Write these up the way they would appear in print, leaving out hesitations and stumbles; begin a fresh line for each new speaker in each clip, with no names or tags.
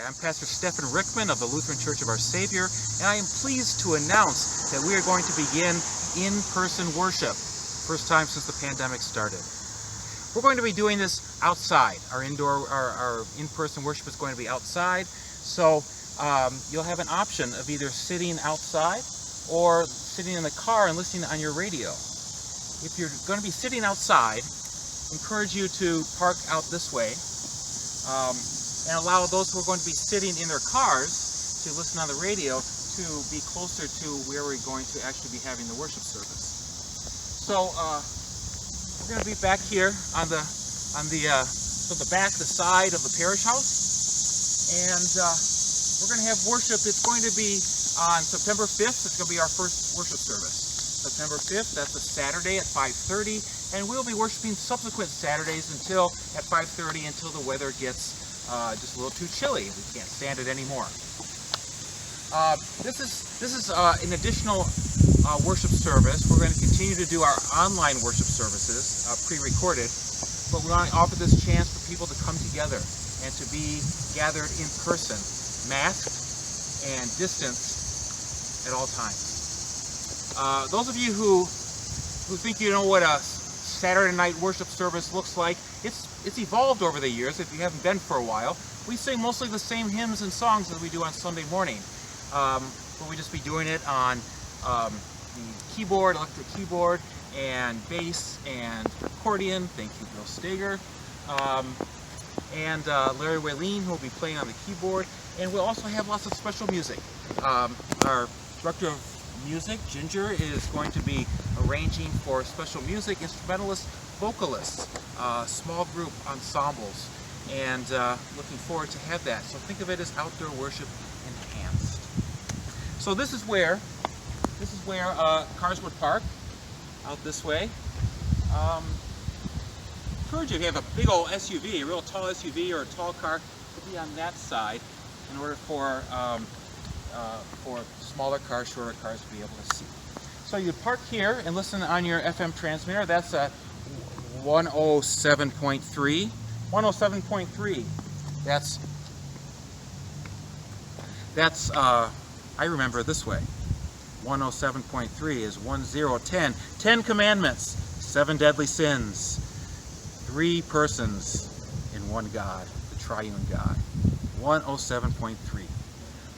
I'm Pastor Stephen Rickman of the Lutheran Church of Our Savior, and I am pleased to announce that we are going to begin in-person worship. First time since the pandemic started. We're going to be doing this outside. Our in-person worship is going to be outside, so you'll have an option of either sitting outside or sitting in the car and listening on your radio. If you're going to be sitting outside, I encourage you to park out this way and allow those who are going to be sitting in their cars to listen on the radio to be closer to where we're going to actually be having the worship service. So we're going to be back here on the side of the parish house, and we're going to have worship. It's going to be on September 5th. It's going to be our first worship service. September 5th, that's a Saturday at 5:30, and we'll be worshiping subsequent Saturdays until at 5:30 until the weather gets just a little too chilly. We can't stand it anymore. This is an additional worship service. We're going to continue to do our online worship services, pre-recorded, but we want to offer this chance for people to come together and to be gathered in person, masked and distanced at all times. Those of you who think you know what a Saturday night worship service looks like, it's evolved over the years. If you haven't been for a while, we sing mostly the same hymns and songs as we do on Sunday morning. But we just be doing it on the keyboard, electric keyboard, and bass and accordion. Thank you, Bill Steger. And Larry Waylene, who will be playing on the keyboard. And we'll also have lots of special music. Our director of music, Ginger, is going to be arranging for special music, instrumentalists, vocalists, small group ensembles, and looking forward to have that. So think of it as outdoor worship enhanced. So this is where cars would park, out this way. Encourage you, if you have a big old SUV, a real tall SUV or a tall car, to be on that side in order for smaller cars, shorter cars to be able to see. So you park here and listen on your FM transmitter. That's a 107.3. 107.3. That's I remember it this way. 107.3 is 1010. 10 commandments, 7 deadly sins, 3 persons in one God, the triune God. 107.3.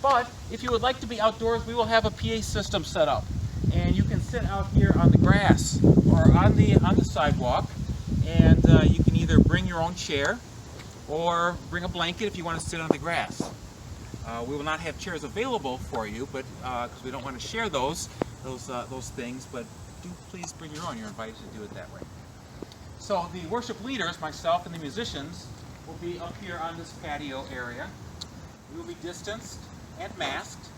But if you would like to be outdoors, we will have a PA system set up, and you can sit out here on the grass or on the sidewalk, and you can either bring your own chair or bring a blanket if you want to sit on the grass. We will not have chairs available for you, but because we don't want to share those things. But do please bring your own. You're invited to do it that way. So the worship leaders, myself and the musicians, will be up here on this patio area. We will be distanced and masked,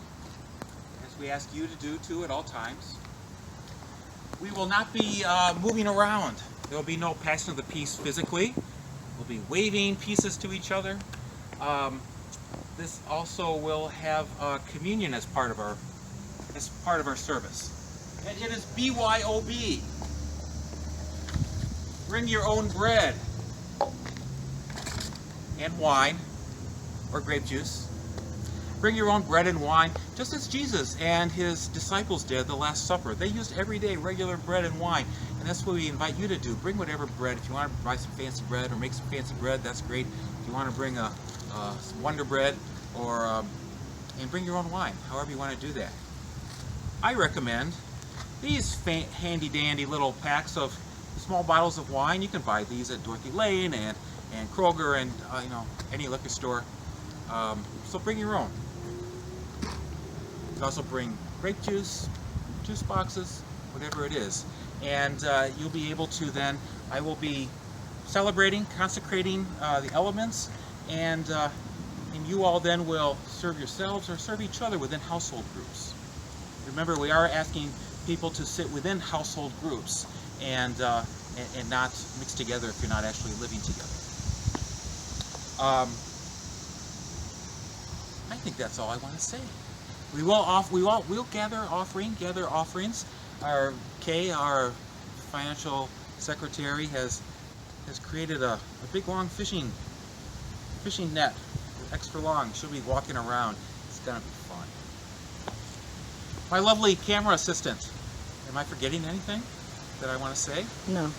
as we ask you to do too at all times. We will not be moving around. There will be no passing of the peace physically. We'll be waving pieces to each other. This also will have communion as part of our service. And it is BYOB. Bring your own bread and wine or grape juice. Bring your own bread and wine, just as Jesus and his disciples did at the Last Supper. They used everyday regular bread and wine, and that's what we invite you to do. Bring whatever bread. If you want to buy some fancy bread or make some fancy bread, that's great. If you want to bring some Wonder Bread and bring your own wine, however you want to do that. I recommend these handy-dandy little packs of small bottles of wine. You can buy these at Dorothy Lane and Kroger and any liquor store. So bring your own. You can also bring grape juice, juice boxes, whatever it is. And you'll be able to then, I will be celebrating, consecrating the elements, and you all then will serve yourselves or serve each other within household groups. Remember, we are asking people to sit within household groups and not mix together if you're not actually living together. I think that's all I want to say. We'll gather offerings. Our Kay, our financial secretary, has created a big long fishing net with extra long. She'll be walking around. It's gonna be fun. My lovely camera assistant. Am I forgetting anything that I want to say?
No.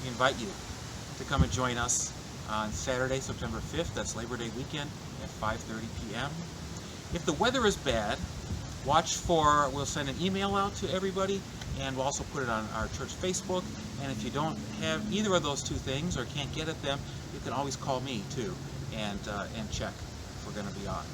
We invite you to come and join us on Saturday, September 5th. That's Labor Day weekend at 5:30 p.m. If the weather is bad, watch for, we'll send an email out to everybody, and we'll also put it on our church Facebook. And if you don't have either of those two things or can't get at them, you can always call me too and check if we're going to be on.